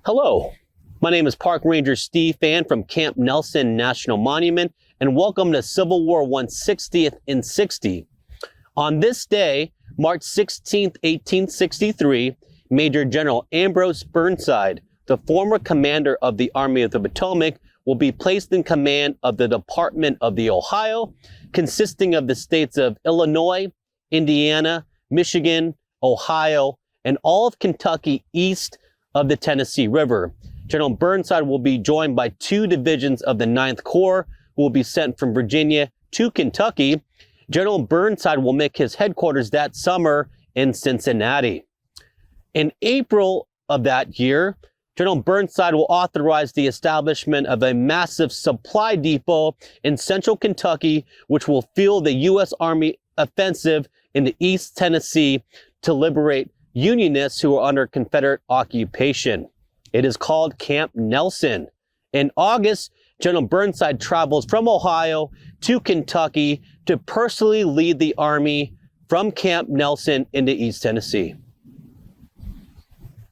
Hello, my name is Park Ranger Steve Phan from Camp Nelson National Monument, and welcome to Civil War 160th in 60. On this day, March 16, 1863, Major General Ambrose Burnside, the former commander of the Army of the Potomac, will be placed in command of the Department of the Ohio, consisting of the states of Illinois, Indiana, Michigan, Ohio, and all of Kentucky east of the Tennessee River. General Burnside will be joined by 2 divisions of the 9th Corps who will be sent from Virginia to Kentucky. General Burnside will make his headquarters that summer in Cincinnati. In April of that year, General Burnside will authorize the establishment of a massive supply depot in central Kentucky, which will fuel the U.S. Army offensive into East Tennessee to liberate Unionists who are under Confederate occupation. It is called Camp Nelson. In August, General Burnside travels from Ohio to Kentucky to personally lead the army from Camp Nelson into East Tennessee.